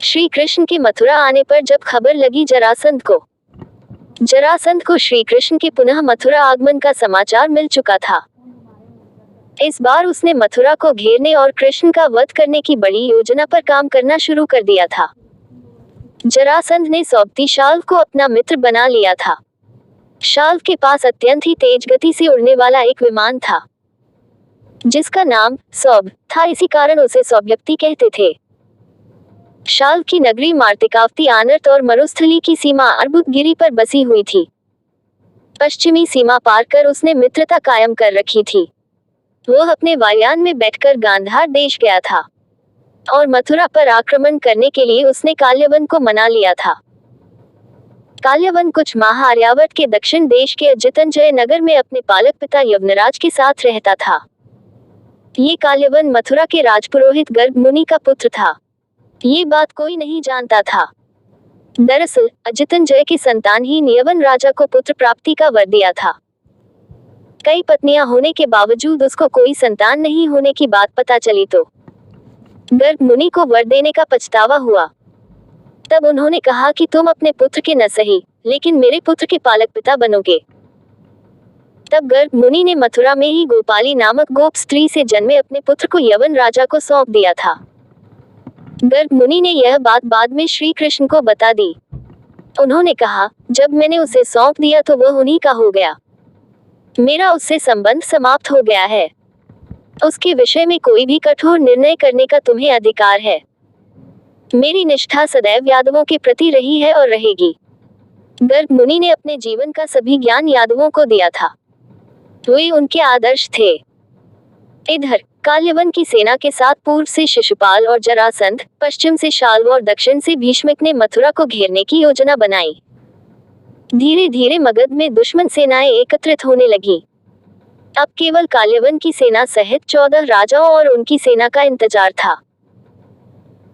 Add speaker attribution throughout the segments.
Speaker 1: श्री कृष्ण के मथुरा आने पर जब खबर लगी जरासंध को श्री कृष्ण के पुनः मथुरा आगमन का समाचार मिल चुका था। इस बार उसने मथुरा को घेरने और कृष्ण का वध करने की बड़ी योजना पर काम करना शुरू कर दिया था। जरासंध ने सौबती शाल्व को अपना मित्र बना लिया था। शाल्व के पास अत्यंत ही तेज गति से उड़ने वाला एक विमान था, जिसका नाम सौब था। इसी कारण उसे सौबयक्ति कहते थे। शाल्व की नगरी मार्तिकावती आनर्त और मरुस्थली की सीमा अर्बुदगिरी पर बसी हुई थी। पश्चिमी सीमा पार कर उसने मित्रता कायम कर रखी थी। वह अपने वायुयान में बैठकर गांधार देश गया था और मथुरा पर आक्रमण करने के लिए उसने काल्यवन को मना लिया था। काल्यवन कुछ माह आर्यावर्त के दक्षिण देश के अजितंजय नगर में अपने पालक पिता यवनराज के साथ रहता था। ये काल्यवन मथुरा के राजपुरोहित गर्ग मुनि का पुत्र था। ये बात कोई नहीं जानता था। दरअसल अजितंजय की संतान ही यवन राजा को पुत्र प्राप्ति का वर दिया था। कई पत्नियां होने के बावजूद उसको कोई संतान नहीं होने की बात पता चली तो गर्ग मुनि को वर देने का पछतावा हुआ। तब उन्होंने कहा कि तुम अपने पुत्र के न सही, लेकिन मेरे पुत्र के पालक पिता बनोगे। तब गर्ग मुनि ने मथुरा में ही गोपाली नामक गोप स्त्री से जन्मे अपने पुत्र को यवन राजा को सौंप दिया था। गर्ग मुनि ने यह बात बाद में श्री कृष्ण को बता दी। उन्होंने कहा, जब मैंने उसे सौंप दिया तो वह उन्हीं का हो गया। मेरा उससे संबंध समाप्त हो गया है। उसके विषय में कोई भी कठोर निर्णय करने का तुम्हें अधिकार है। मेरी निष्ठा सदैव यादवों के प्रति रही है और रहेगी। गर्ग मुनि ने अपने जीवन का सभी ज्ञान यादवों को दिया था। वे उनके आदर्श थे। इधर काल्यवन की सेना के साथ पूर्व से शिशुपाल और जरासंध, पश्चिम से शाल्व और दक्षिण से भीष्मक ने मथुरा को घेरने की योजना बनाई। धीरे धीरे मगध में दुश्मन सेनाएं एकत्रित होने लगी। अब केवल काल्यवन की सेना सहित 14 राजाओं और उनकी सेना का इंतजार था।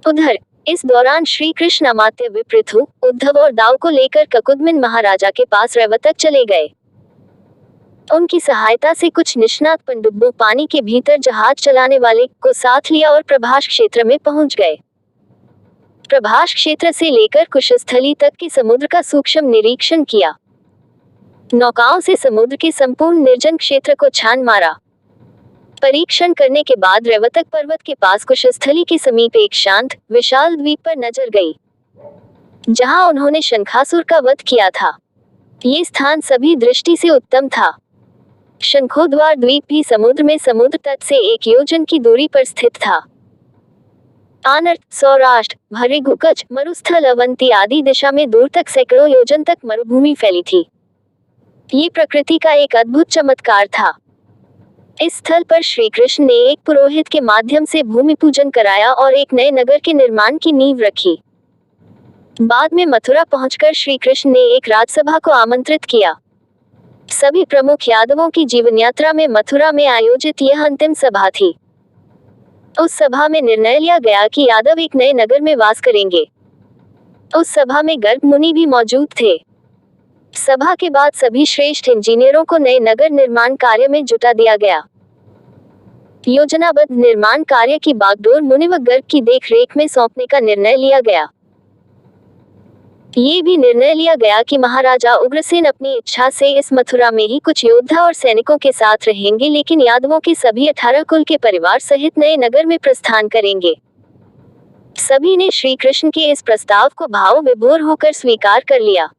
Speaker 1: उधर इस दौरान श्री कृष्ण अमात्य विपृथु, उद्धव और दाऊ को लेकर ककुदमिन महाराजा के पास रैवतक चले गए। उनकी सहायता से कुछ निष्णात पनडुब्बों पानी के भीतर जहाज चलाने वाले को साथ लिया और प्रभास क्षेत्र में पहुंच गए। प्रभास क्षेत्र से लेकर कुशस्थली तक के समुद्र का सूक्ष्म निरीक्षण किया। नौकाओं से समुद्र के संपूर्ण निर्जन क्षेत्र को छान मारा। परीक्षण करने के बाद रैवतक पर्वत के पास कुशस्थली के समीप एक शांत विशाल द्वीप पर नजर गई, जहां उन्होंने शंखासुर का वध किया था। ये स्थान सभी दृष्टि से उत्तम था। शंखोद्वार द्वीप भी समुद्र में समुद्र तट से 1 योजन की दूरी पर स्थित था। आनर्त, सौराष्ट्र, भृगु, कच्छ, मरुस्थल, अवंती आदि दिशा में दूर तक सैकड़ों योजन तक मरुभूमि फैली थी। ये प्रकृति का एक अद्भुत चमत्कार था। इस स्थल पर श्री कृष्ण ने एक पुरोहित के माध्यम से भूमि पूजन कराया और एक नए नगर के निर्माण की नींव रखी। बाद में मथुरा पहुंचकर श्री कृष्ण ने एक राजसभा को आमंत्रित किया। सभी प्रमुख यादवों की जीवन यात्रा में मथुरा में आयोजित यह अंतिम सभा थी। उस सभा में निर्णय लिया गया कि यादव एक नए नगर में वास करेंगे। उस सभा में गर्ग मुनि भी मौजूद थे। सभा के बाद सभी श्रेष्ठ इंजीनियरों को नए नगर निर्माण कार्य में जुटा दिया गया। योजनाबद्ध निर्माण कार्य की बागडोर मुनि व गर्ग की देखरेख में सौंपने का निर्णय लिया गया। ये भी निर्णय लिया गया कि महाराजा उग्रसेन अपनी इच्छा से इस मथुरा में ही कुछ योद्धा और सैनिकों के साथ रहेंगे, लेकिन यादवों के सभी 18 कुल के परिवार सहित नए नगर में प्रस्थान करेंगे। सभी ने श्री कृष्ण के इस प्रस्ताव को भाव विभोर होकर स्वीकार कर लिया।